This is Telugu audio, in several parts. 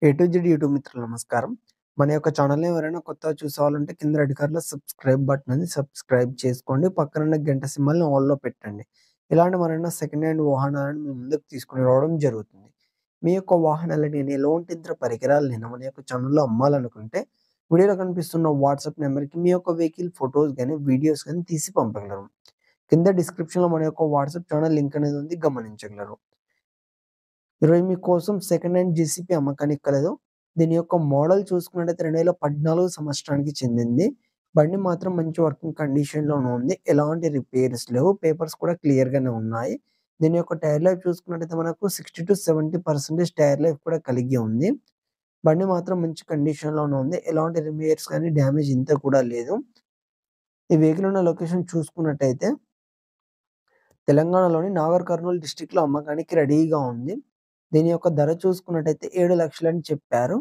ఏ టు జెడ్ యూట్యూబ్ మిత్రులు నమస్కారం. మన యొక్క ఛానల్‌ని ఎవరైనా కొత్తగా చూసేవాళ్ళుంటే కింద రెడ్ కలర్‌లో సబ్స్క్రైబ్ బటన్ ఉంది. సబ్స్క్రైబ్ చేసుకోండి. పక్కనున్న గంట సింబల్‌ని ఆల్‌లో పెట్టండి. ఇలాంటి మరెన్నో సెకండ్ హ్యాండ్ వాహనాలను మీ ముందుకు తీసుకొని రావడం జరుగుతుంది. మీ యొక్క వాహనాలని ఎలాంటి ఇతర పరికరాలనైనా మన యొక్క ఛానల్‌లో అమ్మాలనుకుంటే వీడియోలో కనిపిస్తున్న వాట్సాప్ నంబర్‌కి మీ యొక్క వెహికల్ ఫోటోస్ గాని, వీడియోస్ గాని తీసి పంపగలరు. కింద డిస్క్రిప్షన్‌లో మన యొక్క వాట్సాప్ ఛానల్ లింక్ అనేది ఉంది గమనించగలరు. ఈరోజు మీకోసం సెకండ్ హ్యాండ్ జేసీబీ అమ్మకానికి కలదు. దీని యొక్క మోడల్ చూసుకున్నట్టయితే 2014 సంవత్సరానికి చెందింది. బండి మాత్రం మంచి వర్కింగ్ కండిషన్‌లోనే ఉంది. ఎలాంటి రిపేర్స్ లేవు. పేపర్స్ కూడా క్లియర్‌గానే ఉన్నాయి. దీని యొక్క టైర్ లైఫ్ చూసుకున్నట్టయితే మనకు 60-70% టైర్ లైఫ్ కూడా కలిగి ఉంది. బండి మాత్రం మంచి కండిషన్‌లోనే ఉంది. ఎలాంటి రిపేర్స్ కానీ, డ్యామేజ్ ఇంత కూడా లేదు. ఈ వెహికల్ ఉన్న లొకేషన్ చూసుకున్నట్టయితే తెలంగాణలోని నాగర్ కర్నూల్ డిస్ట్రిక్ట్‌లో అమ్మకానికి రెడీగా ఉంది. దీని యొక్క ధర చూసుకున్నట్టయితే 7,00,000 అని చెప్పారు.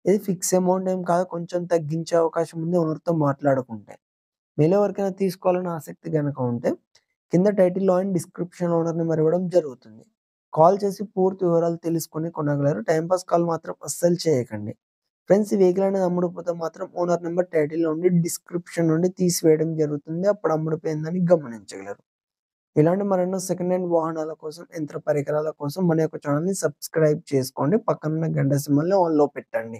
ఇది ఫిక్స్ అమౌంట్ ఏం కాదు. కొంచెం తగ్గించే అవకాశం ఉంది ఓనర్‌తో మాట్లాడుకుంటే. మీలో ఎవరికైనా తీసుకోవాలని ఆసక్తి గనక ఉంటే కింద టైటిల్‌లో అండ్ డిస్క్రిప్షన్‌లో ఓనర్ నెంబర్ ఇవ్వడం జరుగుతుంది. కాల్ చేసి పూర్తి వివరాలు తెలుసుకొని కొనగలరు. టైమ్ పాస్ కాల్ మాత్రం అస్సలు చేయకండి. ఫ్రెండ్స్, ఈ వెహికల్ అనేది అమ్ముడుపోతే మాత్రం ఓనర్ నెంబర్ టైటిల్‌లో నుండి డిస్క్రిప్షన్ నుండి తీసివేయడం జరుగుతుంది. అప్పుడు అమ్ముడుపోయిందని గమనించగలరు. ఇలాంటి మరెన్నో సెకండ్ హ్యాండ్ వాహనాల కోసం, యంత్ర పరికరాల కోసం మన యొక్క ఛానెల్‌ని సబ్స్క్రైబ్ చేసుకోండి. పక్కనున్న గంట సింబల్‌ని ఆన్‌లో పెట్టండి.